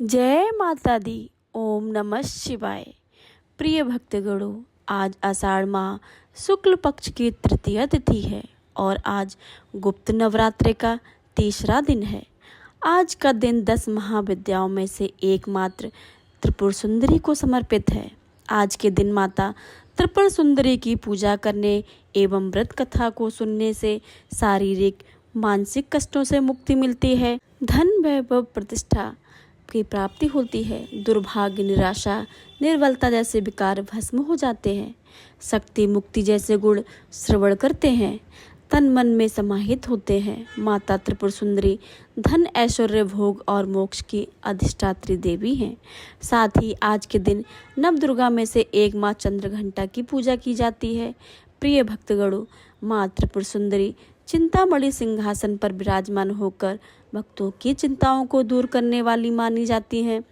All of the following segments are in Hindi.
जय माता दी। ओम नमः शिवाय। प्रिय भक्तगणों, आज आषाढ़ माह शुक्ल पक्ष की तृतीया तिथि है और आज गुप्त नवरात्रि का तीसरा दिन है। आज का दिन 10 महाविद्याओं में से एकमात्र त्रिपुर सुंदरी को समर्पित है। आज के दिन माता त्रिपुर सुंदरी की पूजा करने एवं व्रत कथा को सुनने से शारीरिक मानसिक कष्टों से मुक्ति मिलती है, धन वैभव प्रतिष्ठा की प्राप्ति होती है, दुर्भाग्य निराशा निर्बलता जैसे विकार भस्म हो जाते हैं, शक्ति मुक्ति जैसे गुण श्रवण करते हैं, तन मन में समाहित होते हैं। माता त्रिपुर सुंदरी धन ऐश्वर्य भोग और मोक्ष की अधिष्ठात्री देवी हैं। साथ ही आज के दिन नव दुर्गा में से एक माँ चंद्रघंटा की पूजा की जाती है। प्रिय भक्तगणों, माँ त्रिपुर सुंदरी चिंतामणि सिंहासन पर विराजमान होकर भक्तों की चिंताओं को दूर करने वाली मानी जाती हैं।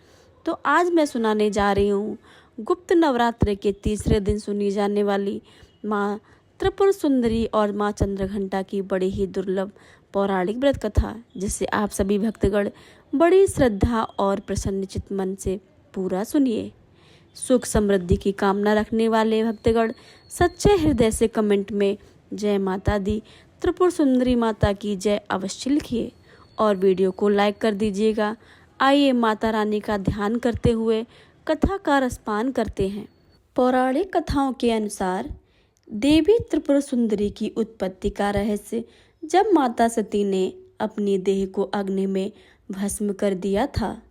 तो आज मैं सुनाने जा रही हूँ गुप्त नवरात्रि के तीसरे दिन सुनी जाने वाली माँ त्रिपुर सुंदरी और माँ चंद्रघंटा की बड़ी ही दुर्लभ पौराणिक व्रत कथा, जिसे आप सभी भक्तगण बड़ी श्रद्धा और प्रसन्नचित मन से पूरा सुनिए। सुख समृद्धि की कामना रखने वाले भक्तगण सच्चे हृदय से कमेंट में जय माता दी त्रिपुर सुंदरी माता की जय अवश्य लिखिए और वीडियो को लाइक कर दीजिएगा। आइए माता रानी का ध्यान करते हुए कथा का रसपान करते हैं। पौराणिक कथाओं के अनुसार देवी त्रिपुर सुंदरी की उत्पत्ति का रहस्य जब माता सती ने अपनी देह को अग्नि में भस्म कर दिया था,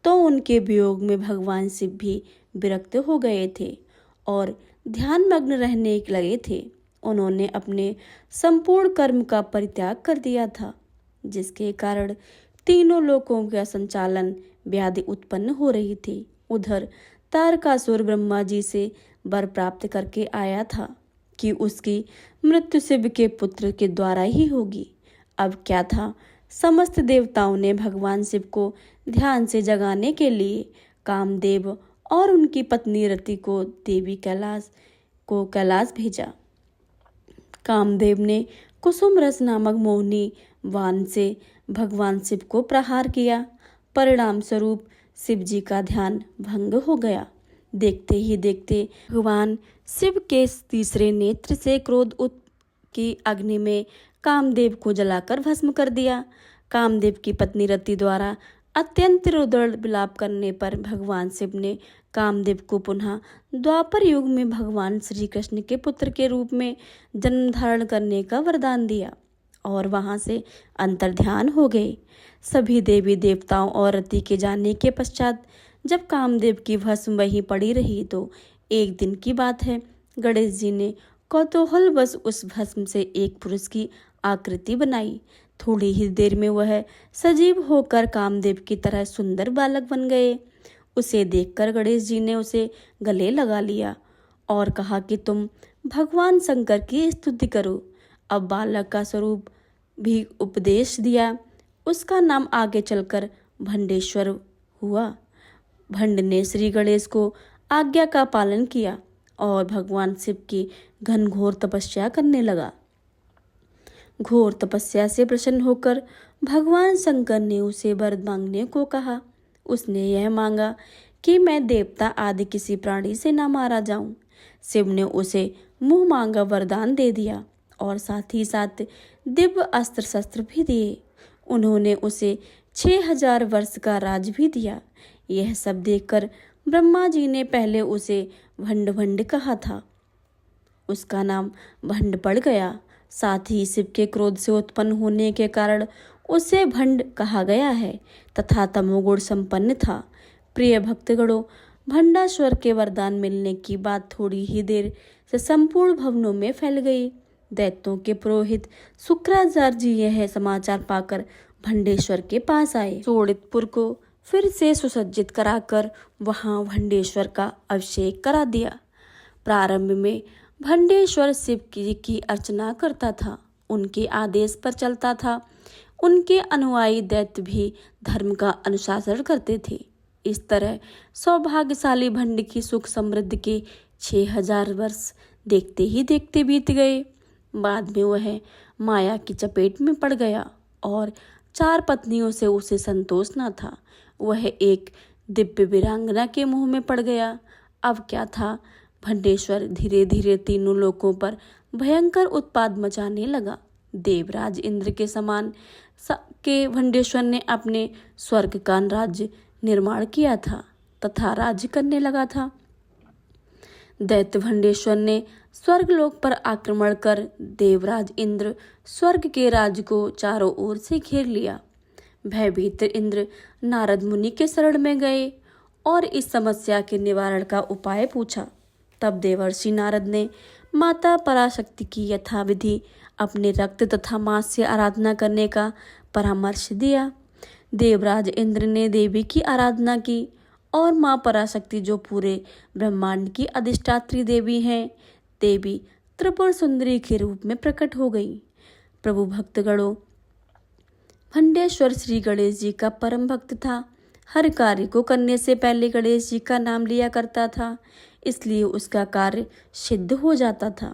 तो उनके वियोग में भगवान शिव भी विरक्त हो गए थे और ध्यानमग्न रहने लगे थे। उन्होंने अपने संपूर्ण कर्म का परित्याग कर दिया था, जिसके कारण तीनों लोकों का संचालन व्याधि उत्पन्न हो रही थी। उधर तारकासुर ब्रह्मा जी से वर प्राप्त करके आया था कि उसकी मृत्यु शिव के पुत्र के द्वारा ही होगी। अब क्या था, समस्त देवताओं ने भगवान शिव को ध्यान से जगाने के लिए कामदेव और उनकी पत्नी रति को देवी कैलाश भेजा। कामदेव ने कुसुम रस नामक मोहिनी वान से भगवान शिव को प्रहार किया। परिणाम स्वरूप शिव जी का ध्यान भंग हो गया। देखते ही देखते भगवान शिव के तीसरे नेत्र से क्रोध की अग्नि में कामदेव को जलाकर भस्म कर दिया। कामदेव की पत्नी रति द्वारा अत्यंत रुदड़ विलाप करने पर भगवान शिव ने कामदेव को पुनः द्वापर युग में भगवान श्री कृष्ण के पुत्र के रूप में जन्म धारण करने का वरदान दिया और वहां से अंतर्ध्यान हो गए। सभी देवी देवताओं और रति के जाने के पश्चात जब कामदेव की भस्म वहीं पड़ी रही, तो एक दिन की बात है, गणेश जी ने कौतूहलवश उस भस्म से एक पुरुष की आकृति बनाई। थोड़ी ही देर में वह सजीव होकर कामदेव की तरह सुंदर बालक बन गए। उसे देखकर गणेश जी ने उसे गले लगा लिया और कहा कि तुम भगवान शंकर की स्तुति करो। अब बालक का स्वरूप भी उपदेश दिया। उसका नाम आगे चलकर भंडेश्वर हुआ। भंड ने श्री गणेश को आज्ञा का पालन किया और भगवान शिव की घनघोर तपस्या करने लगा। घोर तपस्या से प्रसन्न होकर भगवान शंकर ने उसे वर मांगने को कहा। उसने यह मांगा कि मैं देवता आदि किसी प्राणी से न मारा जाऊं। शिव ने उसे मुंह मांगा वरदान दे दिया और साथ ही साथ दिव्य अस्त्र शस्त्र भी दिए। उन्होंने उसे 6000 वर्ष का राज भी दिया। यह सब देखकर ब्रह्मा जी ने पहले उसे भंड भंड कहा था, उसका नाम भंड पड़ गया। साथ ही शिव के क्रोध से उत्पन्न होने के कारण उसे भंड कहा गया है तथा तमोगुण संपन्न था। प्रिय भक्तगणों, भंडाश्वर के वरदान मिलने की बात थोड़ी ही देर से संपूर्ण भवनों में फैल गई। दैत्यों के पुरोहित शुक्राचार्य जी यह समाचार पाकर भंडेश्वर के पास आए। सोड़ितपुर को फिर से सुसज्जित कराकर वहां भंडेश्वर का अभिषेक करा दिया। प्रारंभ में भंडेश्वर शिव की अर्चना करता था, उनके आदेश पर चलता था। उनके अनुयायी दैत्य भी धर्म का अनुशासन करते थे। इस तरह सौभाग्यशाली भंड की सुख समृद्धि के 6000 वर्ष देखते ही देखते बीत गए। बाद में वह माया की चपेट में पड़ गया और 4 पत्नियों से उसे संतोष न था। वह एक दिव्य वीरांगना के मुंह में पड़ गया। अब क्या था, भंडेश्वर धीरे धीरे तीनों लोकों पर भयंकर उत्पात मचाने लगा। देवराज इंद्र के समान के भंडेश्वर ने अपने स्वर्ग का राज्य निर्माण किया था तथा राज्य करने लगा था। दैत्य भंडेश्वर ने स्वर्गलोक पर आक्रमण कर देवराज इंद्र स्वर्ग के राज्य को चारों ओर से घेर लिया। भयभीत इंद्र नारद मुनि के शरण में गए और इस समस्या के निवारण का उपाय पूछा। तब देवर्षि नारद ने माता पराशक्ति की यथाविधि अपने रक्त तथा मांस से आराधना करने का परामर्श दिया। देवराज इंद्र ने देवी की आराधना की और माँ पराशक्ति, जो पूरे ब्रह्मांड की अधिष्ठात्री देवी हैं, देवी त्रिपुर सुंदरी के रूप में प्रकट हो गई। प्रभु भक्तगणों, भंडेश्वर श्री गणेश जी का परम भक्त था। हर कार्य को करने से पहले गणेश जी का नाम लिया करता था, इसलिए उसका कार्य सिद्ध हो जाता था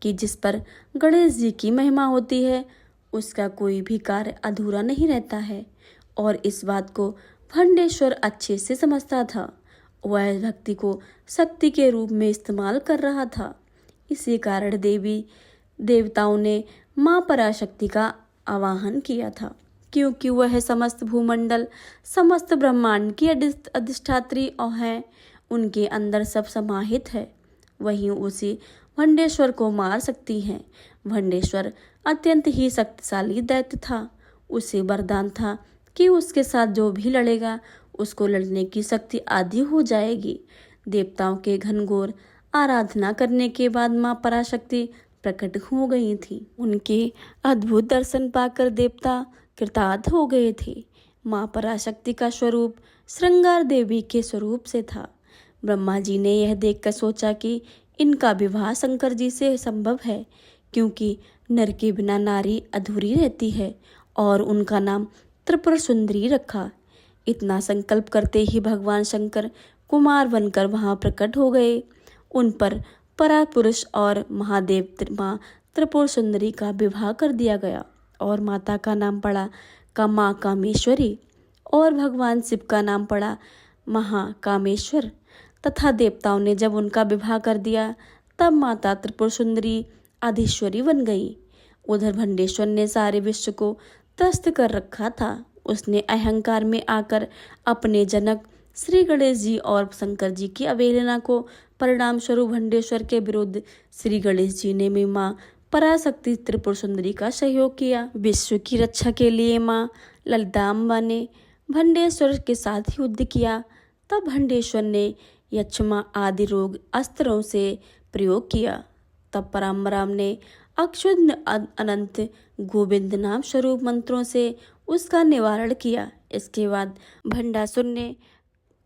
कि जिस पर गणेश जी की महिमा होती है उसका कोई भी कार्य अधूरा नहीं रहता है। और इस बात को भंडेश्वर अच्छे से समझता था। वह भक्ति को शक्ति के रूप में इस्तेमाल कर रहा था। इसी कारण देवी देवताओं ने माँ पराशक्ति का आवाहन किया था, क्योंकि वह समस्त भूमंडल, समस्त ब्रह्मांड की अधिष्ठात्री है। उनके अंदर सब समाहित है। वहीं उसी भंडेश्वर को मार सकती हैं। भंडेश्वर अत्यंत ही शक्तिशाली दैत्य था। उसे वरदान था कि उसके साथ जो भी लड़ेगा उसको लड़ने की शक्ति आदि हो जाएगी। देवताओं के घनघोर आराधना करने के बाद माँ पराशक्ति प्रकट हो गई थी। उनके अद्भुत दर्शन पाकर देवता कृतार्थ हो गए थे। माँ पराशक्ति का स्वरूप श्रृंगार देवी के स्वरूप से था। ब्रह्मा जी ने यह देखकर सोचा कि इनका विवाह शंकर जी से संभव है, क्योंकि नर के बिना नारी अधूरी रहती है, और उनका नाम त्रिपुर सुंदरी रखा। इतना संकल्प करते ही भगवान शंकर कुमार बनकर वहां प्रकट हो गए। उन पर परापुरुष और महादेव माँ त्रिपुर सुंदरी का विवाह कर दिया गया और माता का नाम पड़ा माँ कामेश्वरी और भगवान शिव का नाम पड़ा महाकामेश्वर। तथा देवताओं ने जब उनका विवाह कर दिया तब माता त्रिपुर सुंदरी आदिश्वरी बन गई। उधर भंडेश्वर ने सारे विश्व को त्रस्त कर रखा था। उसने अहंकार में आकर अपने जनक श्री गणेश जी और शंकर जी की अवहेलना को परिणाम स्वरूप भंडेश्वर के विरुद्ध श्री गणेश जी ने भी माँ पराशक्ति त्रिपुर सुंदरी का सहयोग किया। विश्व की रक्षा के लिए माँ ललिताम्बा ने भंडेश्वर के साथ युद्ध किया। तब भंडेश्वर ने यक्षमा आदि रोग अस्त्रों से प्रयोग किया। तब परशुराम ने अक्षुद्ध अनंत गोविंद नाम स्वरूप मंत्रों से उसका निवारण किया। इसके बाद भंडासुर ने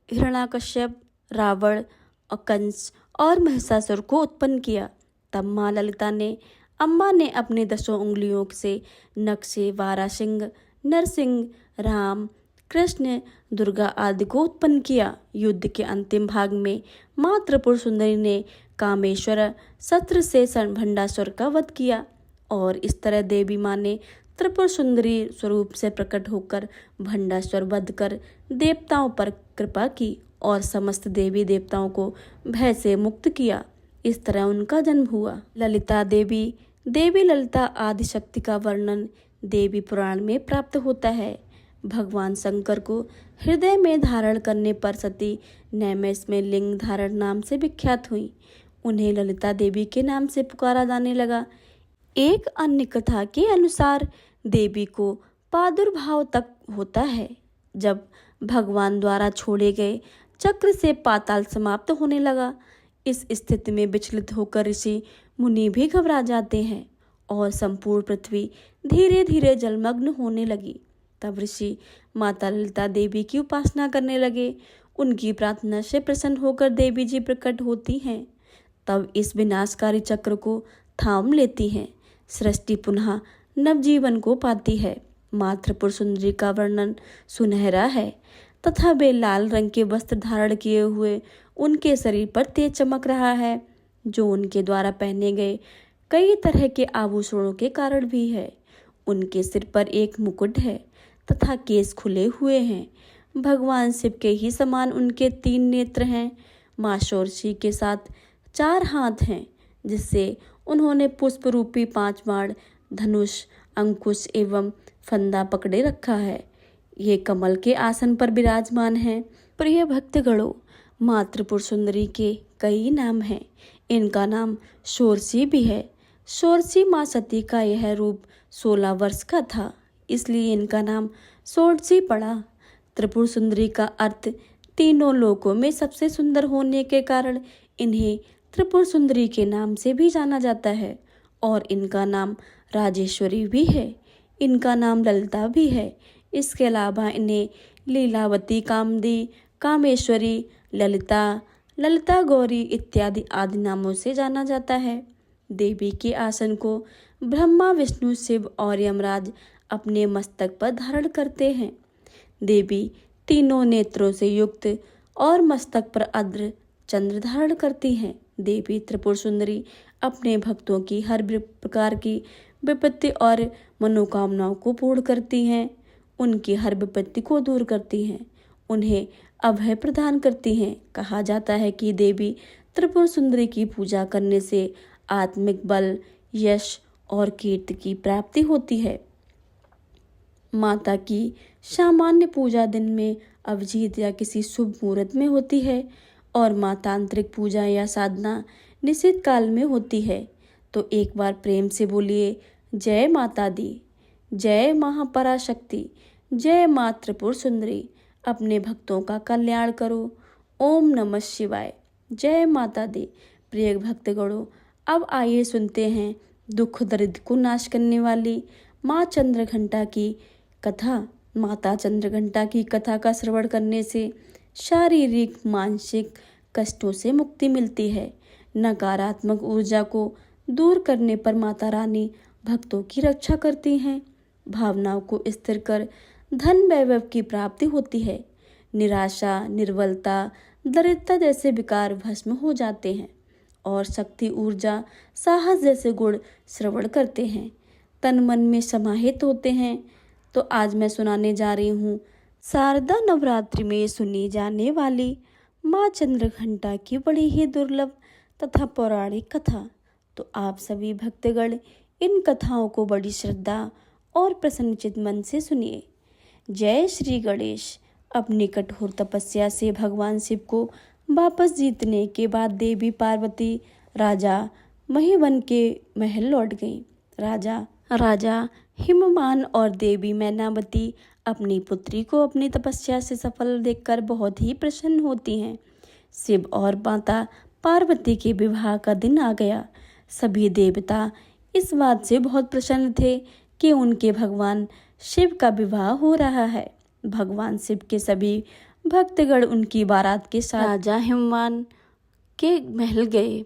हिरण्याकश्यप, रावण और कंस और महिषासुर को उत्पन्न किया। तब माँ ललिता ने अम्बा ने अपने 10 उंगलियों से नख से 12 सिंह, नरसिंह, राम, कृष्ण, दुर्गा आदि को उत्पन्न किया। युद्ध के अंतिम भाग में माँ त्रिपुर सुंदरी ने कामेश्वर शस्त्र से भंडासुर का वध किया और इस तरह देवी माँ ने त्रिपुर सुंदरी स्वरूप से प्रकट होकर भंडासुर वध कर देवताओं पर कृपा की और समस्त देवी देवताओं को भय से मुक्त किया। इस तरह उनका जन्म हुआ। ललिता देवी, देवी ललिता आदि शक्ति का वर्णन देवी पुराण में प्राप्त होता है। भगवान शंकर को हृदय में धारण करने पर सती नैमिष में लिंग धारण नाम से विख्यात हुई। उन्हें ललिता देवी के नाम से पुकारा जाने लगा। एक अन्य कथा के अनुसार देवी को प्रादुर्भाव तक होता है जब भगवान द्वारा छोड़े गए चक्र से पाताल समाप्त होने लगा। इस स्थिति में विचलित होकर ऋषि मुनि भी घबरा जाते हैं और संपूर्ण पृथ्वी धीरे धीरे जलमग्न होने लगी। तब ऋषि माता ललिता देवी की उपासना करने लगे। उनकी प्रार्थना से प्रसन्न होकर देवी जी प्रकट होती हैं। तब इस विनाशकारी चक्र को थाम लेती हैं। सृष्टि पुनः नवजीवन को पाती है। माँ त्रिपुर सुंदरी का वर्णन सुनहरा है तथा वे लाल रंग के वस्त्र धारण किए हुए उनके शरीर पर तेज चमक रहा है, जो उनके द्वारा पहने गए कई तरह के आभूषणों के कारण भी है। उनके सिर पर एक मुकुट है तथा केस खुले हुए हैं। भगवान शिव के ही समान उनके 3 नेत्र हैं। माँ षोडशी के साथ 4 हाथ हैं, जिससे उन्होंने पुष्प रूपी 5 बाण, धनुष, अंकुश एवं फंदा पकड़े रखा है। ये कमल के आसन पर विराजमान है। प्रिय भक्तगणों, माँ त्रिपुर सुंदरी के कई नाम हैं। इनका नाम षोडशी भी है। षोडशी माँ सती का यह रूप 16 वर्ष का था, इसलिए इनका नाम षोडशी पड़ा। त्रिपुर सुंदरी का अर्थ तीनों लोकों में सबसे सुंदर होने के कारण इन्हें त्रिपुर सुंदरी के नाम से भी जाना जाता है। और इनका नाम राजेश्वरी भी है। इनका नाम ललिता भी है। इसके अलावा इन्हें लीलावती, कामदी, कामेश्वरी, ललिता, ललिता गौरी इत्यादि आदि नामों से जाना जाता है। देवी के आसन को ब्रह्मा, विष्णु, शिव और यमराज अपने मस्तक पर धारण करते हैं। देवी तीनों नेत्रों से युक्त और मस्तक पर अर्ध चंद्र धारण करती हैं। देवी त्रिपुर सुंदरी अपने भक्तों की हर प्रकार की विपत्ति और मनोकामनाओं को पूर्ण करती हैं। उनकी हर विपत्ति को दूर करती हैं, उन्हें अभय प्रदान करती हैं। कहा जाता है कि देवी त्रिपुर सुंदरी की पूजा करने से आत्मिक बल, यश और कीर्ति की प्राप्ति होती है। माता की सामान्य पूजा दिन में, अभिजीत या किसी शुभ मुहूर्त में होती है और मातांत्रिक पूजा या साधना निश्चित काल में होती है। तो एक बार प्रेम से बोलिए, जय माता दी, जय महापराशक्ति, जय माँ त्रिपुर सुंदरी। अपने भक्तों का कल्याण करो। ओम नमः शिवाय। जय माता दी। प्रिय भक्तगणों, अब आइए सुनते हैं दुख दरिद्र को नाश करने वाली माँ चंद्रघंटा की कथा। माता चंद्रघंटा की कथा का श्रवण करने से शारीरिक, मानसिक कष्टों से मुक्ति मिलती है। नकारात्मक ऊर्जा को दूर करने पर माता रानी भक्तों की रक्षा करती हैं। भावनाओं को स्थिर कर धन वैभव की प्राप्ति होती है। निराशा, निर्बलता, दरिद्रता जैसे विकार भस्म हो जाते हैं और शक्ति, ऊर्जा, साहस जैसे गुण श्रवण करते हैं, तन मन में समाहित होते हैं। तो आज मैं सुनाने जा रही हूँ शारदा नवरात्रि में सुनी जाने वाली माँ चंद्रघंटा की बड़ी ही दुर्लभ तथा पौराणिक कथा। तो आप सभी भक्तगण इन कथाओं को बड़ी श्रद्धा और प्रसन्नचित मन से सुनिए। जय श्री गणेश। अपनी कठोर तपस्या से भगवान शिव को वापस जीतने के बाद देवी पार्वती राजा महिवन के महल लौट गईं। राजा हिममान और देवी मैनावती अपनी पुत्री को अपनी तपस्या से सफल देखकर बहुत ही प्रसन्न होती हैं। शिव और माता पार्वती के विवाह का दिन आ गया। सभी देवता इस बात से बहुत प्रसन्न थे कि उनके भगवान शिव का विवाह हो रहा है। भगवान शिव के सभी भक्तगण उनकी बारात के साथ राजा हिमवान के महल गए।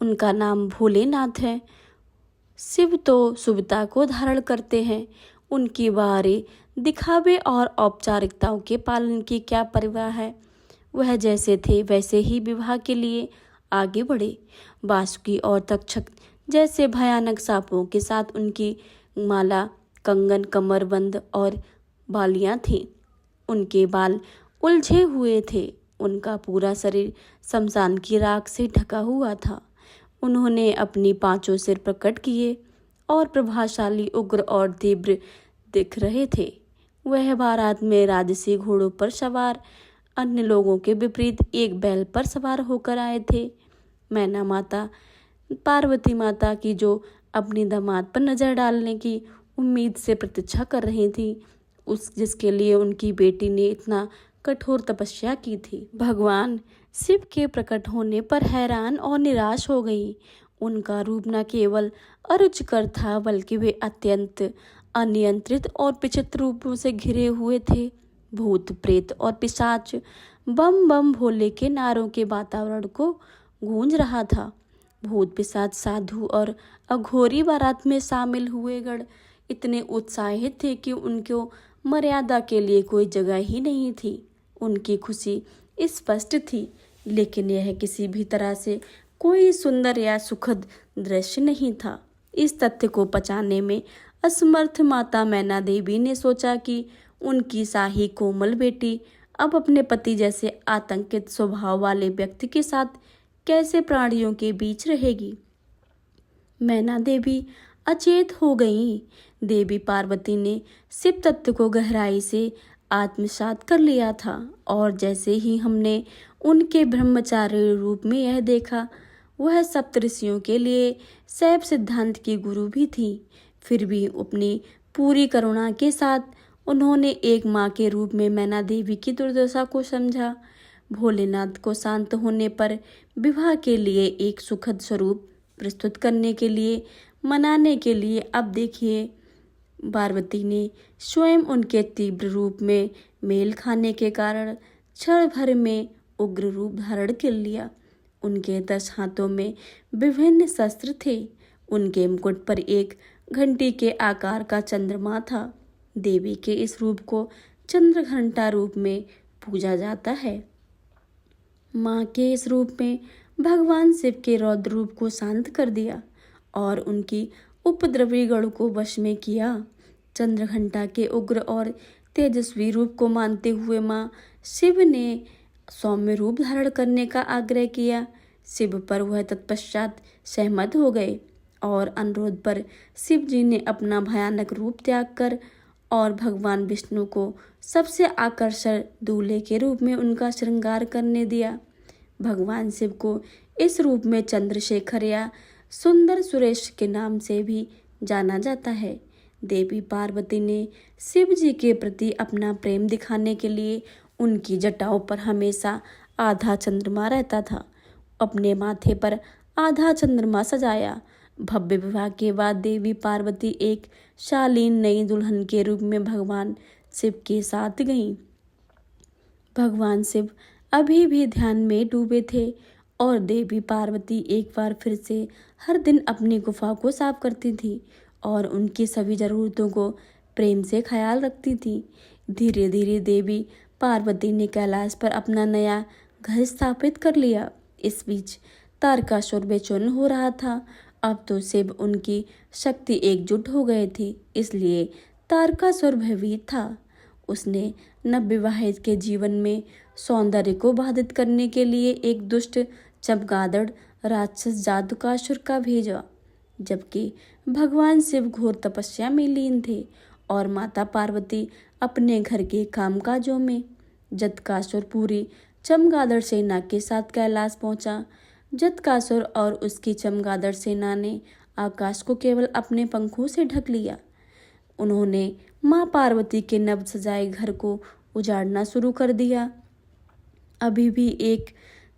उनका नाम भोलेनाथ है। शिव तो शुभता को धारण करते हैं। उनकी बाहरी दिखावे और औपचारिकताओं के पालन की क्या परवाह है। वह जैसे थे वैसे ही विवाह के लिए आगे बढ़े। बासुकी और तक्षक जैसे भयानक सांपों के साथ उनकी माला, कंगन, कमरबंद और बालियां थीं। उनके बाल उलझे हुए थे। उनका पूरा शरीर शमशान की राख से ढका हुआ था। उन्होंने अपनी 5 सिर प्रकट किए और प्रभावशाली, उग्र और तीव्र दिख रहे थे। वह बारात में राजसी घोड़ों पर सवार, अन्य लोगों के विपरीत एक बैल पर सवार होकर आए थे। मैना माता पार्वती माता की जो अपनी दामाद पर नजर डालने की उम्मीद से प्रतीक्षा कर रही थी, जिसके लिए उनकी बेटी ने इतना कठोर तपस्या की थी। भगवान शिव के प्रकट होने पर हैरान और निराश हो गई। उनका रूप न केवल अरुचिकर था, बल्कि वे अत्यंत अनियंत्रित और विचित्र रूपों से घिरे हुए थे। भूत, प्रेत और पिशाच बम बम भोले के नारों के वातावरण को गूंज रहा था। भूत, पिशाच, साधु और अघोरी बारात में शामिल हुए गण इतने उत्साहित थे कि उनको मर्यादा के लिए कोई जगह ही नहीं थी। उनकी खुशी स्पष्ट थी, लेकिन यह किसी भी तरह से कोई सुंदर या सुखद दृश्य नहीं था। इस तथ्य को पचाने में असमर्थ माता मैना देवी ने सोचा कि उनकी शाही कोमल बेटी अब अपने पति जैसे आतंकित स्वभाव वाले व्यक्ति के साथ कैसे प्राणियों के बीच रहेगी। मैना देवी अचेत हो गई। देवी पार्वती ने शिव तत्व को गहराई से आत्मसात कर लिया था और जैसे ही हमने उनके ब्रह्मचारी रूप में यह देखा, वह सप्तऋषियों के लिए शैव सिद्धांत की गुरु भी थी। फिर भी अपनी पूरी करुणा के साथ उन्होंने एक माँ के रूप में मैना देवी की दुर्दशा को समझा। भोलेनाथ को शांत होने पर विवाह के लिए एक सुखद स्वरूप प्रस्तुत करने के लिए मनाने के लिए अब देखिए, पार्वती ने स्वयं उनके तीव्र रूप में मेल खाने के कारण क्षण भर में उग्र रूप धारण कर लिया। उनके 10 हाथों में विभिन्न शस्त्र थे। उनके मुकुट पर एक घंटी के आकार का चंद्रमा था। देवी के इस रूप को चंद्र घंटा रूप में पूजा जाता है। माँ के इस रूप में भगवान शिव के रौद्र रूप को शांत कर दिया और उनकी उपद्रवी गण को वश में किया। चंद्रघंटा के उग्र और तेजस्वी रूप को मानते हुए माँ शिव ने सौम्य रूप धारण करने का आग्रह किया। शिव पर वह तत्पश्चात सहमत हो गए और अनुरोध पर शिव जी ने अपना भयानक रूप त्याग कर और भगवान विष्णु को सबसे आकर्षक दूल्हे के रूप में उनका श्रृंगार करने दिया। भगवान शिव को इस रूप में चंद्रशेखर या सुंदर सुरेश के नाम से भी जाना जाता है। देवी पार्वती ने शिव जी के प्रति अपना प्रेम दिखाने के लिए उनकी जटाओं पर हमेशा आधा चंद्रमा रहता था। अपने माथे पर आधा चंद्रमा सजाया। भव्य विवाह के बाद देवी पार्वती एक शालीन नई दुल्हन के रूप में भगवान शिव के साथ गईं। भगवान शिव अभी भी ध्यान में डूबे थे और देवी पार्वती एक बार फिर से हर दिन अपनी गुफा को साफ करती थी और उनकी सभी जरूरतों को प्रेम से ख्याल रखती थी। धीरे धीरे देवी पार्वती ने कैलाश पर अपना नया घर स्थापित कर लिया। इस बीच तारकासुर बेचैन हो रहा था। अब तो शिव उनकी शक्ति एकजुट हो गए थे, इसलिए तारकासुर भयभीत था। उसने नवविवाहित के जीवन में सौंदर्य को बाधित करने के लिए एक दुष्ट चमगादड़ राक्षस जादूकासुर का भेजा, जबकि भगवान शिव घोर तपस्या में लीन थे और माता पार्वती अपने घर के कामकाजों में। जतकासुर पूरी चमगादड़ सेना के साथ कैलाश पहुंचा। जतकासुर और उसकी चमगादड़ सेना ने आकाश को केवल अपने पंखों से ढक लिया। उन्होंने माँ पार्वती के नव सजाए घर को उजाड़ना शुरू कर दिया। अभी भी एक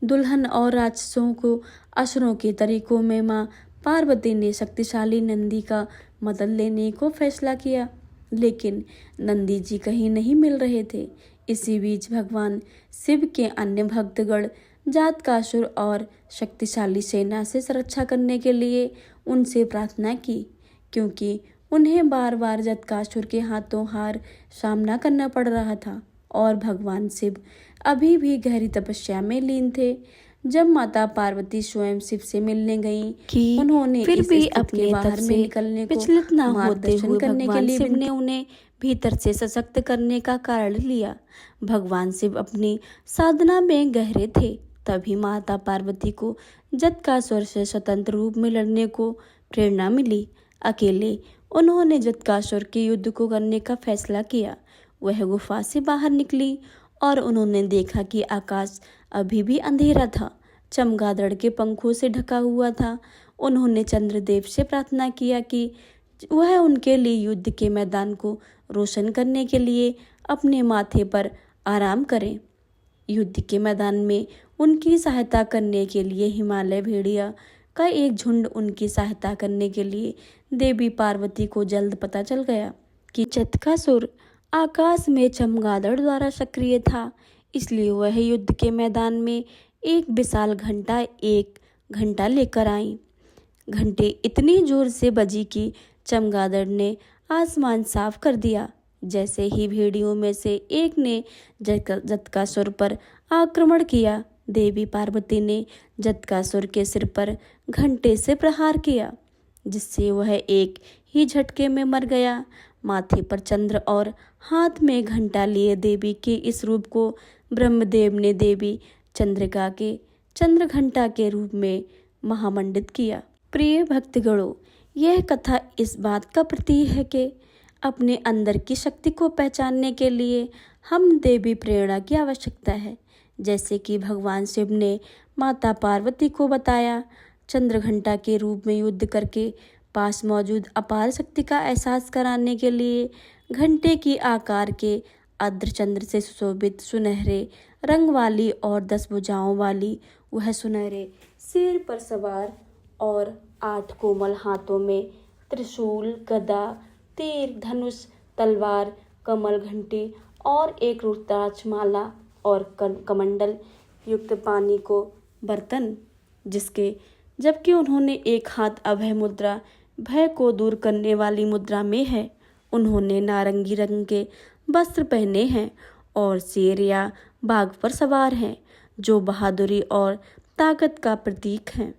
दुल्हन और राक्षसों को असुरों के तरीकों में माँ पार्वती ने शक्तिशाली नंदी का मदद लेने को फैसला किया, लेकिन नंदी जी कहीं नहीं मिल रहे थे। इसी बीच भगवान शिव के अन्य भक्तगण जातकासुर और शक्तिशाली सेना से सुरक्षा करने के लिए उनसे प्रार्थना की, क्योंकि उन्हें बार बार जतकासुर के हाथों हार सामना करना पड़ रहा था और भगवान शिव अभी भी गहरी तपस्या में लीन थे। जब माता पार्वती स्वयं शिव से मिलने गईं कि उन्होंने फिर भी अपने बाहर से निकलने को विचलित न होते हुए भगवान शिव ने उन्हें भीतर से सशक्त करने का कारण लिया। भगवान शिव अपनी साधना में गहरे थे। तभी माता पार्वती को जतकासुर से स्वतंत्र रूप में लड़ने को प्रेरणा मिली। अकेले उन्होंने जतकासुर के युद्ध को करने का फैसला किया। वह गुफा से बाहर निकली और उन्होंने देखा कि आकाश अभी भी अंधेरा था, चमगादड़ के पंखों से ढका हुआ था। उन्होंने चंद्रदेव से प्रार्थना किया कि वह उनके लिए युद्ध के मैदान को रोशन करने के लिए अपने माथे पर आराम करें। युद्ध के मैदान में उनकी सहायता करने के लिए हिमालय भेड़िया का एक झुंड उनकी सहायता करने के लिए देवी पार्वती को जल्द पता चल गया कि जतकासुर आकाश में चमगादड़ द्वारा सक्रिय था। इसलिए वह युद्ध के मैदान में एक विशाल घंटा लेकर आई। घंटे इतनी जोर से बजी कि चमगादड़ ने आसमान साफ कर दिया। जैसे ही भेड़ियों में से एक ने जतकासुर पर आक्रमण किया, देवी पार्वती ने जतकासुर के सिर पर घंटे से प्रहार किया, जिससे वह एक ही झटके में मर गया। माथे पर चंद्र और हाथ में घंटा लिए देवी के इस रूप को ब्रह्मदेव ने देवी चंद्रिका के चंद्रघंटा के रूप में महामंडित किया। प्रिय भक्तगणों, यह कथा इस बात का प्रतीक है कि अपने अंदर की शक्ति को पहचानने के लिए हम देवी प्रेरणा की आवश्यकता है। जैसे कि भगवान शिव ने माता पार्वती को बताया, चंद्रघंटा के रूप में युद्ध करके पास मौजूद अपार शक्ति का एहसास कराने के लिए घंटे की आकार के अर्धचंद्र से सुशोभित सुनहरे रंग वाली और 10 भुजाओं वाली वह सुनहरे शेर पर सवार और 8 कोमल हाथों में त्रिशूल, गदा, तीर, धनुष, तलवार, कमल घंटी और एक रुद्राक्ष माला और कमंडल युक्त पानी को बर्तन, जबकि उन्होंने एक हाथ अभय मुद्रा भय को दूर करने वाली मुद्रा में है। उन्होंने नारंगी रंग के वस्त्र पहने हैं और शेर या बाघ पर सवार हैं, जो बहादुरी और ताकत का प्रतीक है।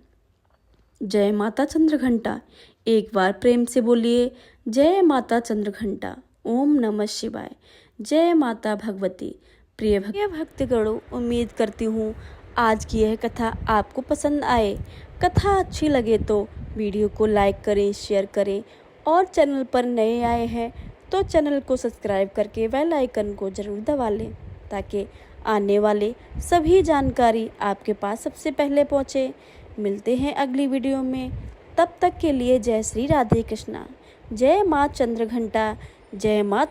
जय माता चंद्रघंटा। एक बार प्रेम से बोलिए, जय माता चंद्रघंटा। ओम नमः शिवाय। जय माता भगवती। प्रिय भक्तगणों, उम्मीद करती हूँ आज की यह कथा आपको पसंद आए। कथा अच्छी लगे तो वीडियो को लाइक करें, शेयर करें और चैनल पर नए आए हैं तो चैनल को सब्सक्राइब करके बेल आइकन को ज़रूर दबा लें, ताकि आने वाले सभी जानकारी आपके पास सबसे पहले पहुँचे। मिलते हैं अगली वीडियो में, तब तक के लिए जय श्री राधे कृष्णा। जय माँ चंद्रघंटा। जय माँ